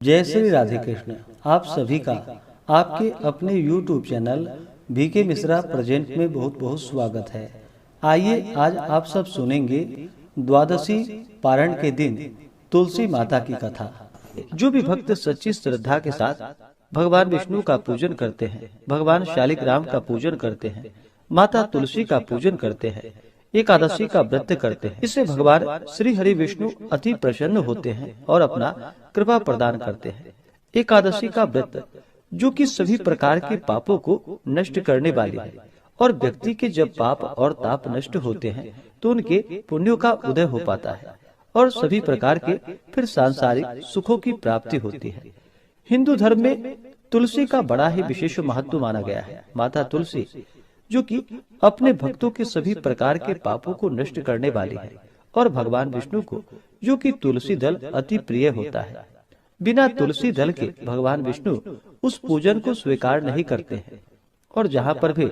जय श्री राधे कृष्ण। आप सभी का आपके अपने YouTube channel BK Mishra present में बहुत बहुत स्वागत है। आइए आज आप सब सुनेंगे द्वादशी पारण के दिन तुलसी माता की कथा। जो भी भक्त सच्ची श्रद्धा के साथ भगवान विष्णु का पूजन करते हैं, भगवान शालिग्राम का पूजन करते हैं, माता तुलसी का पूजन करते हैं, एकादशी का व्रत करते हैं, इससे भगवान श्री हरि विष्णु अति प्रसन्न होते हैं और अपना कृपा प्रदान करते हैं। एकादशी का व्रत जो कि सभी प्रकार के पापों को नष्ट करने वाली है और व्यक्ति के जब पाप और ताप नष्ट होते हैं तो उनके पुण्यों का उदय हो पाता है और सभी प्रकार के फिर सांसारिक सुखों की प्राप्ति होती है। हिंदू धर्म में तुलसी का बड़ा ही विशेष महत्व माना गया है। माता तुलसी जो कि अपने भक्तों के सभी प्रकार के पापों को नष्ट करने वाली है और भगवान विष्णु को जो कि तुलसी दल अति प्रिय होता है। बिना तुलसी दल के भगवान विष्णु उस पूजन को स्वीकार नहीं करते हैं और जहाँ पर भी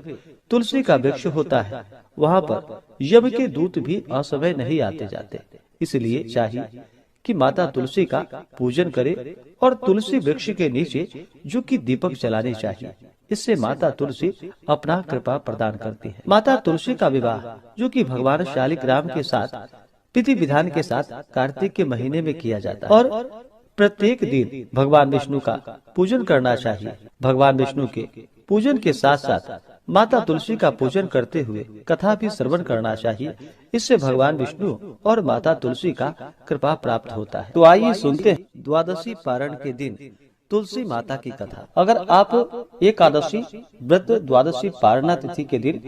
तुलसी का वृक्ष होता है वहाँ पर यम के दूत भी असमय नहीं आते जाते। इसलिए चाहिए कि माता तुलसी का पूजन करे और तुलसी वृक्ष के नीचे जो कि दीपक जलाने चाहिए। इससे माता तुलसी अपना कृपा प्रदान करती है। माता तुलसी का विवाह जो कि भगवान शालिग्राम के साथ विधि विधान के साथ कार्तिक के महीने में किया जाता है और प्रत्येक दिन भगवान विष्णु का पूजन करना चाहिए। भगवान विष्णु के पूजन के साथ साथ माता तुलसी का पूजन करते हुए कथा भी श्रवण करना चाहिए। इससे भगवान विष्णु और माता तुलसी का कृपा प्राप्त होता है। तो आइए सुनते हैं द्वादशी पारण के दिन तुलसी माता की कथा। अगर आप एकादशी व्रत द्वादशी पारणा तिथि के दिन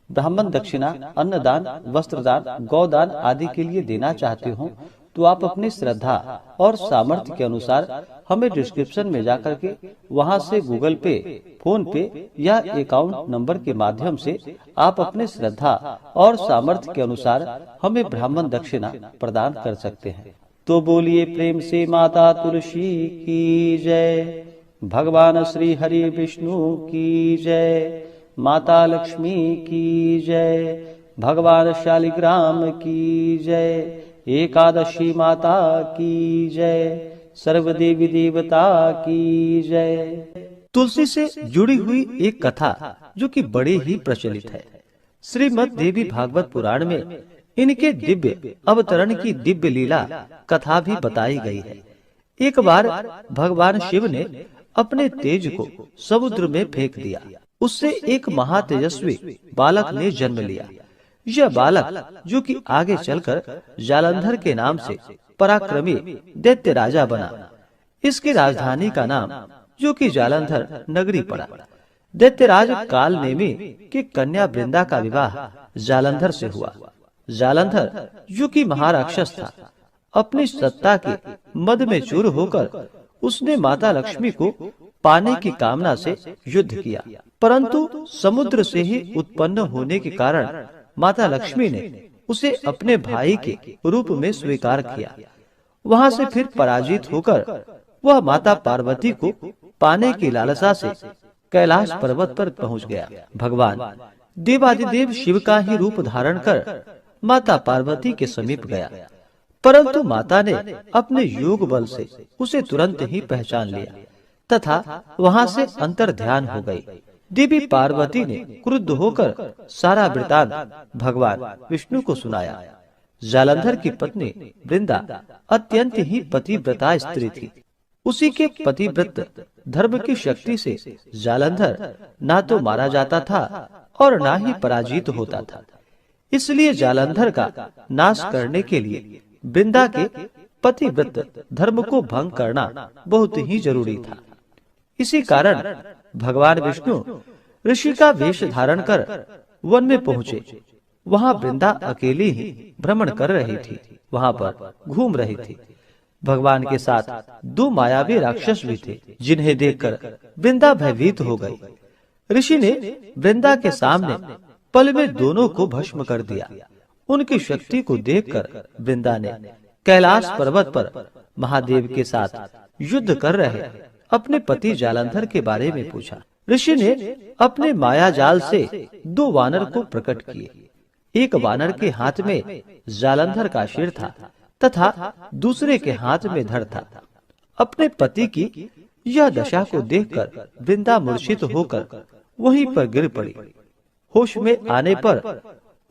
ब्राह्मण दक्षिणा, अन्नदान, वस्त्रदान, गौदान आदि के लिए देना चाहते हो तो आप अपनी श्रद्धा और सामर्थ्य के अनुसार हमें डिस्क्रिप्शन में जाकर के वहां से गूगल पे, फोन पे या अकाउंट नंबर के माध्यम से आप अपने श्रद्धा और सामर्थ्य के अनुसार हमें ब्राह्मण दक्षिणा प्रदान कर सकते हैं। तो बोलिए प्रेम से माता तुलसी की जय, भगवान श्री हरि विष्णु की जय, माता लक्ष्मी की जय, भगवान शालिग्राम की जय, एकादशी माता की जय, सर्व देवी देवता की जय। तुलसी से जुड़ी हुई एक कथा जो कि बड़ी ही प्रचलित है। श्रीमद् देवी भागवत पुराण में इनके दिव्य अवतरण की दिव्य लीला कथा भी बताई गई है। एक बार भगवान शिव ने अपने तेज को समुद्र में फेंक दिया। उससे एक महातेजस्वी बालक ने जन्म लिया। यह बालक जो कि आगे चलकर जालंधर के नाम से पराक्रमी दैत्य राजा बना। इसकी राजधानी का नाम जो कि जालंधर नगरी पड़ा। दैत्यराज काल नेमी की कन्या वृंदा का विवाह जालंधर से हुआ। जालंधर जो कि महाराक्षस था, अपनी सत्ता के मद में चूर होकर उसने माता लक्ष्मी को पाने की कामना से युद्ध किया, परंतु समुद्र से ही उत्पन्न होने के कारण माता लक्ष्मी ने उसे अपने भाई के रूप में स्वीकार किया। वहां से फिर पराजित होकर वह माता पार्वती को पाने की लालसा से कैलाश पर्वत पर पहुंच गया। भगवान देवादिदेव शिव का ही रूप धारण कर माता पार्वती के समीप गया, परंतु माता ने अपने योग बल से उसे तुरंत ही पहचान लिया तथा वहां से अंतर ध्यान हो गई। देवी पार्वती ने क्रुद्ध होकर सारा वृतांत भगवान विष्णु को सुनाया। जालंधर की पत्नी वृंदा अत्यंत ही पतिव्रता स्त्री थी। उसी के पतिव्रत धर्म की शक्ति से जालंधर ना तो मारा जाता था और ना ही पराजित होता था। इसलिए जालंधर का नाश करने के लिए वृंदा के पतिव्रत धर्म को भंग करना बहुत ही जरूरी था। इसी कारण भगवान विष्णु ऋषि का वेश धारण कर वन में पहुँचे। वहाँ वृंदा अकेली ही भ्रमण कर रही थी, वहाँ पर घूम रही थी। भगवान के साथ दो मायावी राक्षस भी थे, जिन्हें देखकर वृंदा भयभीत हो गई। ऋषि ने वृंदा के सामने पल में दोनों को भस्म कर दिया। उनकी शक्ति को देखकर वृंदा ने कैलाश पर्वत पर महादेव के साथ युद्ध कर रहे अपने पति जालंधर के बारे में पूछा। ऋषि ने अपने माया जाल से दो वानर को प्रकट किए। एक वानर के हाथ में जालंधर का सिर था तथा दूसरे के हाथ में धड़ था। अपने पति की यह दशा को देखकर वृंदा मूर्छित होकर वहीं पर गिर पड़ी। होश में आने पर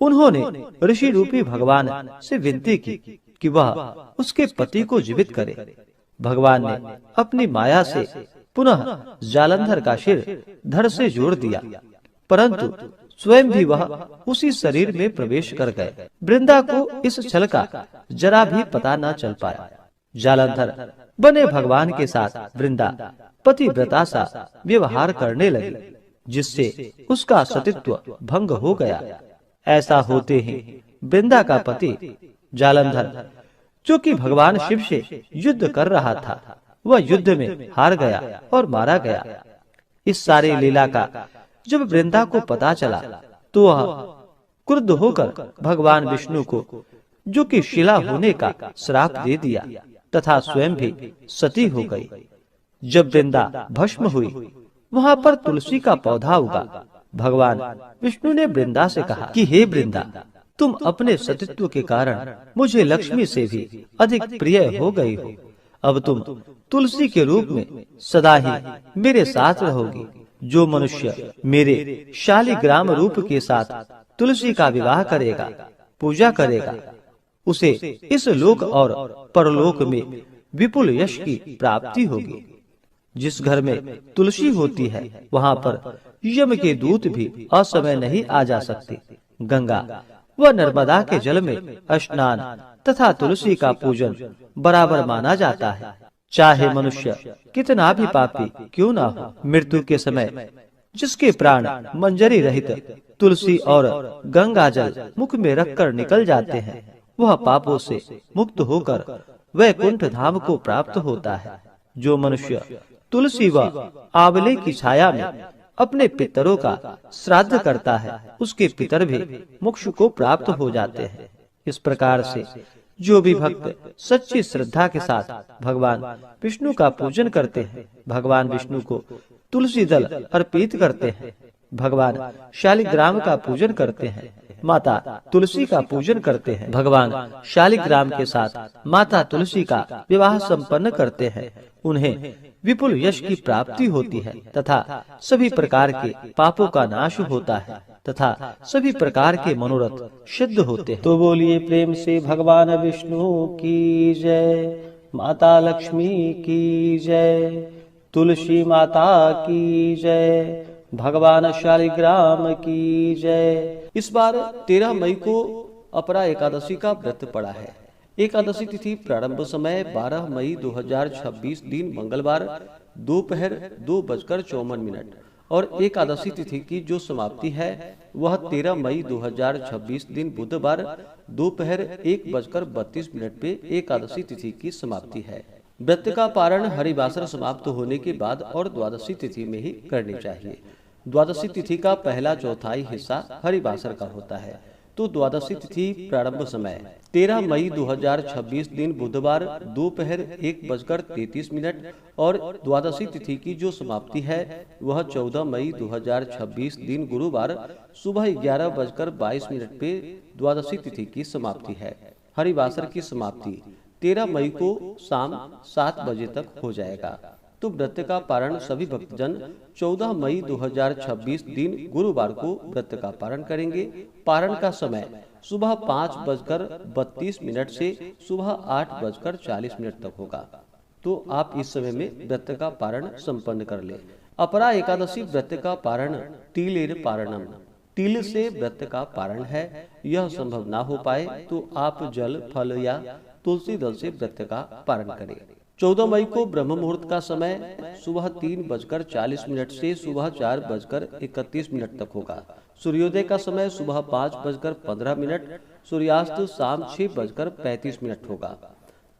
उन्होंने ऋषि रूपी भगवान से विनती की कि वह उसके पति को जीवित करे। भगवान ने अपनी माया से पुनः जालंधर का सिर धड़ से जोड़ दिया, परंतु स्वयं भी वह उसी शरीर में प्रवेश कर गए। वृंदा को इस छल का जरा भी पता न चल पाया। जालंधर बने भगवान के साथ वृंदा पतिव्रता सा व्यवहार करने लगी, जिससे उसका सतीत्व भंग हो गया। ऐसा होते ही वृंदा का पति जालंधर, जो कि भगवान शिव से युद्ध कर रहा था, वह युद्ध में हार गया और मारा गया। इस सारी लीला का जब वृंदा को पता चला तो वह क्रुद्ध होकर भगवान विष्णु को, जो कि शिला होने का श्राप दे दिया तथा स्वयं भी सती हो गई। जब वृंदा भस्म हुई, वहां पर तुलसी का पौधा उगा। भगवान विष्णु ने वृंदा से कहा कि हे वृंदा, तुम अपने सतीत्व के कारण मुझे लक्ष्मी से भी अधिक प्रिय हो गई हो। अब तुम तुलसी के रूप में सदा ही मेरे साथ रहोगी। जो मनुष्य मेरे शालिग्राम रूप के साथ तुलसी का विवाह करेगा, पूजा करेगा, उसे इस लोक और परलोक में विपुल यश की प्राप्ति होगी। जिस घर में तुलसी होती है, वहाँ पर यम के दूत भी असमय नहीं आ जा सकते। गंगा व नर्मदा के जल में स्नान तथा तुलसी का पूजन बराबर माना जाता है। चाहे मनुष्य कितना भी पापी क्यों ना हो, मृत्यु के समय जिसके प्राण मंजरी रहित तुलसी और गंगा जल मुख में रखकर निकल जाते हैं, वह पापों से मुक्त होकर वैकुंठ धाम को प्राप्त होता है। जो मनुष्य तुलसी व आंवले की छाया में अपने पितरों का श्राद्ध करता है, उसके पितर भी मोक्ष को प्राप्त हो जाते हैं। इस प्रकार से जो भी भक्त सच्ची श्रद्धा के साथ भगवान विष्णु का पूजन करते हैं, भगवान विष्णु को तुलसी दल अर्पित करते हैं, भगवान शालिग्राम का पूजन करते हैं, माता तुलसी का पूजन करते हैं, भगवान शालिग्राम के साथ माता तुलसी का विवाह संपन्न करते हैं, उन्हें विपुल यश की प्राप्ति होती है तथा सभी प्रकार के पापों का नाश होता है तथा सभी प्रकार के मनोरथ सिद्ध होते हैं। तो बोलिए प्रेम से भगवान विष्णु की जय, माता लक्ष्मी की जय, तुलसी माता की जय, भगवान शालिग्राम की जय। इस बार 13 मई को अपरा एकादशी का व्रत पड़ा है। एकादशी तिथि प्रारंभ समय 12 मई 2026 दिन मंगलवार दोपहर 2:54 और एकादशी तिथि की जो समाप्ति है वह 13 मई 2026 दिन बुधवार दोपहर 1:32 पे एकादशी तिथि की समाप्ति है। व्रत का पारण हरिवासर समाप्त होने के बाद और द्वादशी तिथि में ही करनी चाहिए। द्वादशी तिथि का पहला चौथाई हिस्सा हरिवासर का होता है। तो द्वादशी तिथि प्रारंभ समय 13 मई 2026 दिन बुधवार दोपहर 1:33 और द्वादशी तिथि की जो समाप्ति है वह 14 मई 2026 दिन गुरुवार सुबह 11:22 पे द्वादशी तिथि की समाप्ति है। हरिवासर की समाप्ति 13 मई को शाम 7 बजे तक हो जाएगा। तो व्रत का पारण सभी भक्तजन 14 मई 2026 दिन गुरुवार को व्रत का पारण करेंगे। पारण का समय सुबह 5:32 से सुबह 8:40 तक होगा। तो आप इस समय में व्रत का पारण संपन्न कर ले। अपरा एकादशी व्रत का पारण तिलेर पारणम, तिल से व्रत का पारण है। यह संभव ना हो पाए तो आप जल फल या तुलसी दल से व्रत का पारण करें। 14 मई को ब्रह्म मुहूर्त का समय सुबह 3:40 से सुबह 4:31 तक होगा। सूर्योदय का समय सुबह 5:15, सूर्यास्त शाम 6:35 होगा।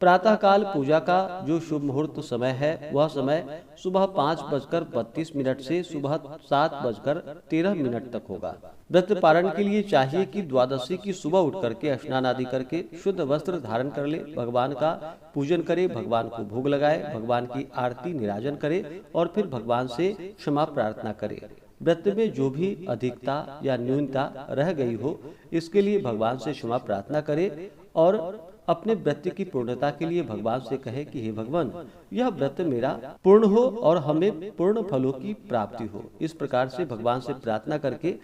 प्रातः काल पूजा का जो शुभ मुहूर्त समय है वह समय सुबह 5:32 से सुबह 7:13 तक होगा। व्रत पारण के लिए चाहिए कि द्वादशी की सुबह उठ करके स्नान आदि करके शुद्ध वस्त्र धारण कर ले, भगवान का पूजन करे, भगवान को भोग लगाए, भगवान की आरती निराजन करे और फिर भगवान से क्षमा प्रार्थना करे। व्रत में जो भी अधिकता या न्यूनता रह गई हो इसके लिए भगवान से क्षमा प्रार्थना करे और अपने व्रत की पूर्णता के लिए भगवान से कहे कि हे भगवान, यह व्रत मेरा पूर्ण हो और हमें पूर्ण फलों की प्राप्ति हो। इस प्रकार से भगवान से प्रार्थना करके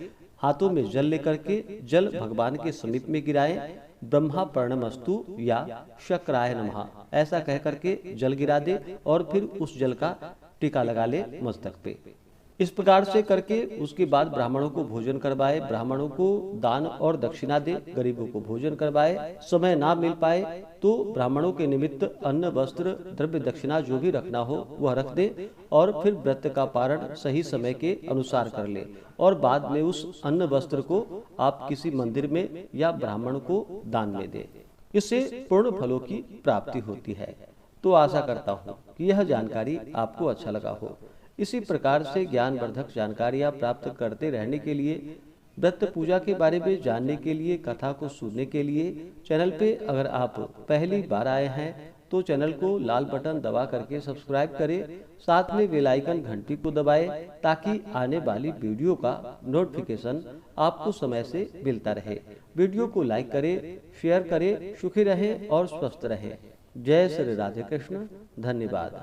हाथों में जल लेकर के जल भगवान के समीप में गिराए, ब्रह्मा पर्णमस्तु या शक्राय नमः ऐसा कह करके जल गिरा दे और फिर उस जल का टीका लगा ले मस्तक पे। इस प्रकार से करके उसके बाद ब्राह्मणों को भोजन करवाए, ब्राह्मणों को दान और दक्षिणा दे, गरीबों को भोजन करवाए। समय ना मिल पाए तो ब्राह्मणों के निमित्त अन्न, वस्त्र, द्रव्य दक्षिणा जो भी रखना हो वह रख दे और फिर व्रत का पारण सही समय के अनुसार कर ले और बाद में उस अन्न वस्त्र को आप किसी मंदिर में या ब्राह्मण को दान में दे। इससे पूर्ण फलों की प्राप्ति होती है। तो आशा करता हूँ कि यह जानकारी आपको अच्छा लगा हो। इसी प्रकार से ज्ञानवर्धक जानकारियाँ प्राप्त करते रहने के लिए, व्रत पूजा के बारे में जानने के लिए, कथा को सुनने के लिए चैनल पे अगर आप पहली बार आए हैं तो चैनल को लाल बटन दबा करके सब्सक्राइब करें, साथ में बेल आइकन घंटी को दबाएं ताकि आने वाली वीडियो का नोटिफिकेशन आपको समय से मिलता रहे। वीडियो को लाइक करें, शेयर करें। सुखी रहें और स्वस्थ रहें। जय श्री राधे कृष्ण। धन्यवाद।